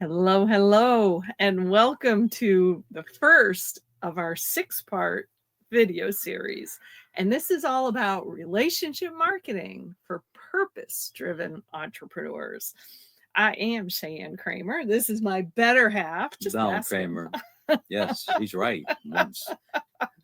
Hello, hello, and welcome to the first of our 6-part video series. And this is all about relationship marketing for purpose driven entrepreneurs. I am Cheyenne Kramer. This is my better half. Just Donald ask him. Kramer. Yes, he's right. Once.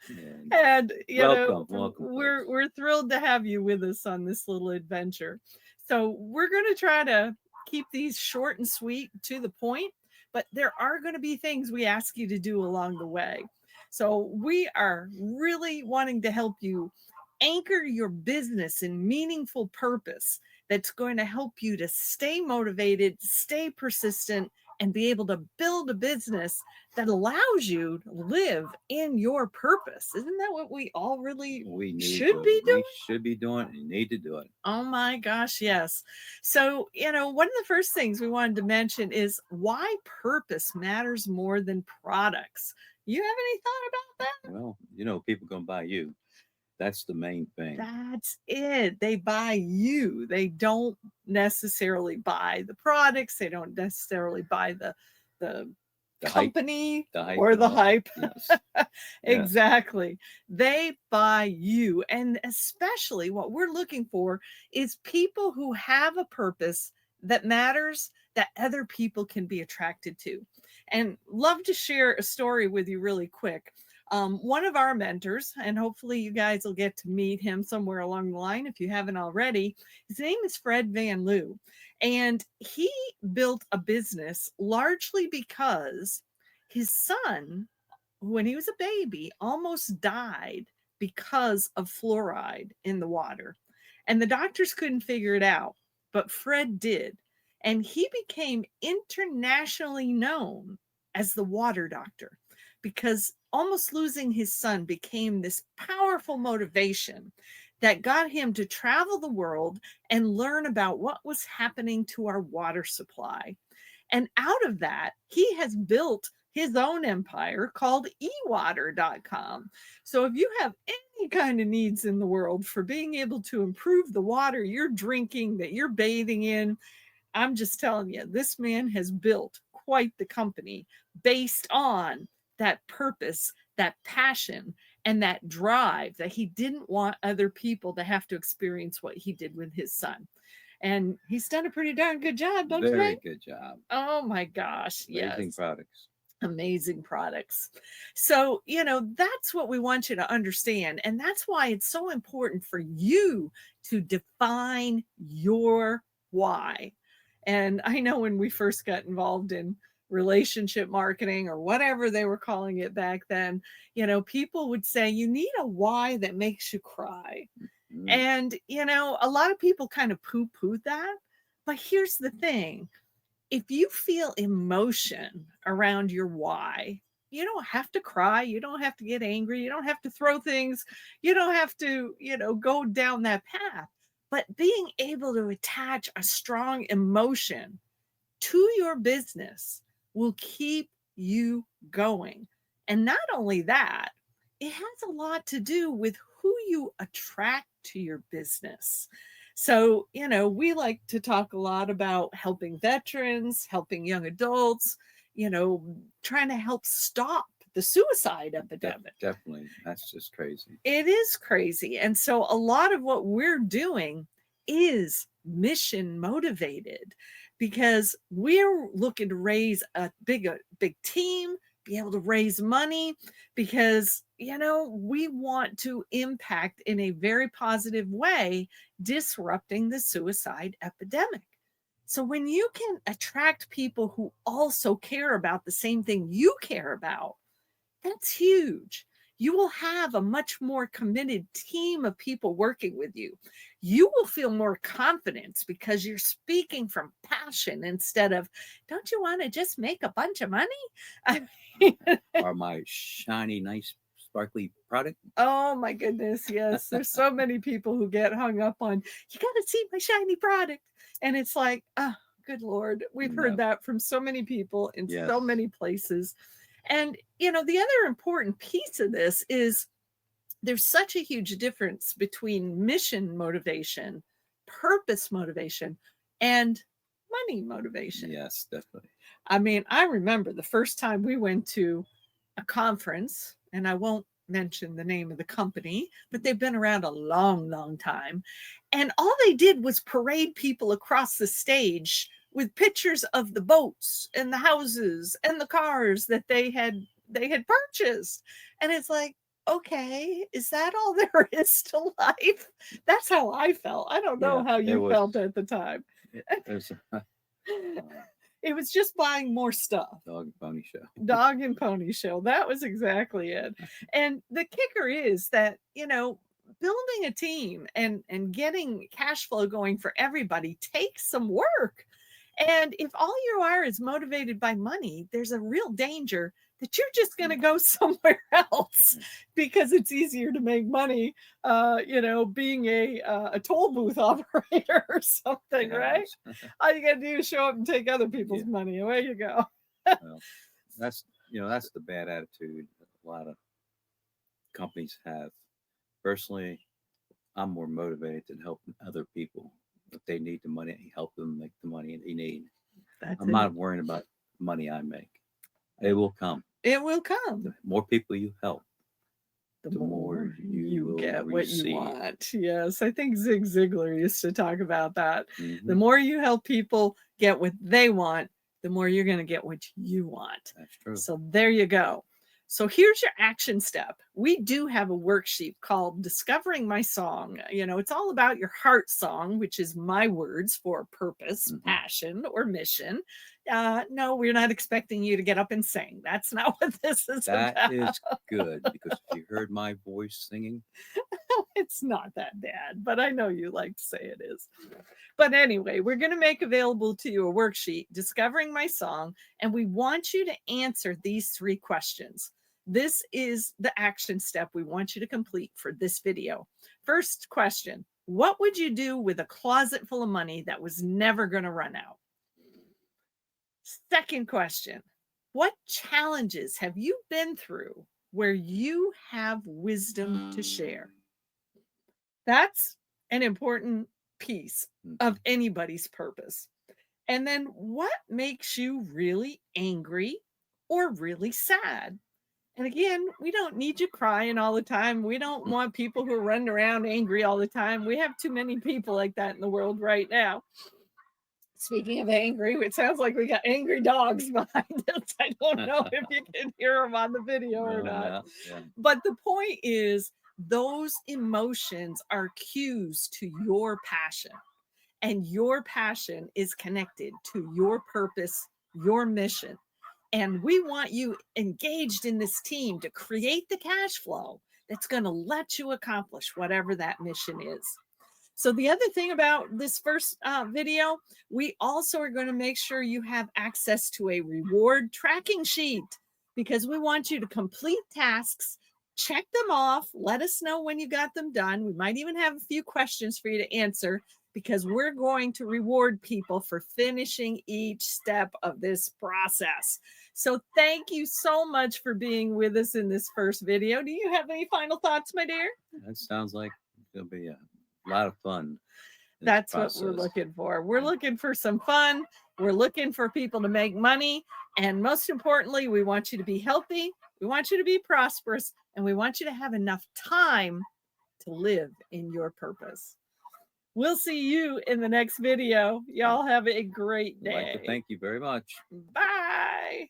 And And welcome, we're folks. we're thrilled to have you with us on this little adventure. So we're going to try to keep these short and sweet to the point, but there are going to be things we ask you to do along the way. So we are really wanting to help you anchor your business in meaningful purpose that's going to help you to stay motivated, stay persistent, and be able to build a business that allows you to live in your purpose. Isn't that what we all really should be We doing? should be doing it. You need to do it. Oh my gosh, yes. So, one of the first things we wanted to mention is why purpose matters more than products. You have any thought about that? Well, people gonna buy you. That's the main thing. That's it. They buy you. They don't necessarily buy the products. They don't necessarily buy the The hype, company the hype, or and the all that. hype. Yes, yes. Exactly. They buy you. And especially what we're looking for is people who have a purpose that matters that other people can be attracted to. And love to share a story with you really quick. One of our mentors, and hopefully you guys will get to meet him somewhere along the line if you haven't already. His name is Fred Van Loo, and he built a business largely because his son, when he was a baby, almost died because of fluoride in the water. And the doctors couldn't figure it out, but Fred did. And he became internationally known as the water doctor because almost losing his son became this powerful motivation that got him to travel the world and learn about what was happening to our water supply. And out of that, he has built his own empire called ewater.com. So if you have any kind of needs in the world for being able to improve the water you're drinking, that you're bathing in, I'm just telling you, this man has built quite the company based on that purpose, that passion, and that drive that he didn't want other people to have to experience what he did with his son. And he's done a pretty darn good job, don't you Very think? good job. Oh my gosh, Amazing yes. products. Amazing products. So, that's what we want you to understand. And that's why it's so important for you to define your why. And I know when we first got involved in relationship marketing or whatever they were calling it back then, people would say, you need a why that makes you cry. Mm. And, a lot of people kind of poo poo that. But here's the thing, if you feel emotion around your why, you don't have to cry. You don't have to get angry. You don't have to throw things. You don't have to, go down that path. But being able to attach a strong emotion to your business will keep you going. And not only that, it has a lot to do with who you attract to your business. So, we like to talk a lot about helping veterans, helping young adults, you know, trying to help stop the suicide epidemic. Definitely. That's just crazy. It is crazy. And so a lot of what we're doing is mission motivated because we're looking to raise a big team, be able to raise money because we want to impact in a very positive way disrupting the suicide epidemic. So when you can attract people who also care about the same thing you care about, that's huge. You will have a much more committed team of people working with you. You will feel more confidence because you're speaking from passion instead of, don't you want to just make a bunch of money? I mean, Are my shiny, nice, sparkly product? oh my goodness, yes. There's so many people who get hung up on, you got to see my shiny product. And it's like, oh, good Lord. We've heard No. that from so many people in so Yes. many places. And, the other important piece of this is there's such a huge difference between mission motivation, purpose motivation, and money motivation. Yes, definitely. I mean, I remember the first time we went to a conference, and I won't mention the name of the company, but they've been around a long, long time. And all they did was parade people across the stage with pictures of the boats and the houses and the cars that they had purchased. And it's like, okay, is that all there is to life? That's how I felt. I don't know Yeah, how it you was. felt at the time. It was a It was just buying more stuff. dog and pony show. Dog and pony show. That was exactly it. And the kicker is that, building a team and getting cash flow going for everybody takes some work. And if all you are is motivated by money, there's a real danger that you're just going to go somewhere else because it's easier to make money, being a toll booth operator or something, right? Yes. All you got to do is show up and take other people's Yeah. money. Away you go. Well, that's that's the bad attitude that a lot of companies have. Personally, I'm more motivated to help other people. If they need the money, help them make the money they need. That's I'm it. not worrying about money I make. It will come. It will come. The more people you help, The the more more you you will get what you receive. want. Yes, I think Zig Ziglar used to talk about that. The Hmm. more you help people get what they want, the more you're going to get what you want. That's true. So there you go. So here's your action step. We do have a worksheet called Discovering My Song. It's all about your heart song, which is my words for purpose, passion, or mission. No, we're not expecting you to get up and sing. That's not what this is That about. is good because if you heard my voice singing, It's not that bad, but I know you like to say it is. But anyway, we're going to make available to you a worksheet, Discovering My Song, and we want you to answer these 3 questions. This is the action step we want you to complete for this video. First question: what would you do with a closet full of money that was never going to run out? Second question: what challenges have you been through where you have wisdom to share? That's an important piece of anybody's purpose. And then what makes you really angry or really sad? And again, we don't need you crying all the time. We don't want people who are running around angry all the time. We have too many people like that in the world right now. Speaking of angry, it sounds like we got angry dogs behind us. I don't know if you can hear them on the video or no, not. no, yeah. But the point is, those emotions are cues to your passion, and your passion is connected to your purpose, your mission. And we want you engaged in this team to create the cash flow that's going to let you accomplish whatever that mission is. So the other thing about this first video, we also are going to make sure you have access to a reward tracking sheet because we want you to complete tasks, check them off, let us know when you got them done. We might even have a few questions for you to answer because we're going to reward people for finishing each step of this process. So thank you so much for being with us in this first video. Do you have any final thoughts, my dear? That sounds like it'll be a lot of fun. That's what we're looking for. We're looking for some fun. We're looking for people to make money. And most importantly, we want you to be healthy. We want you to be prosperous. And we want you to have enough time to live in your purpose. We'll see you in the next video. Y'all have a great I'd like to day. thank you very much. Bye.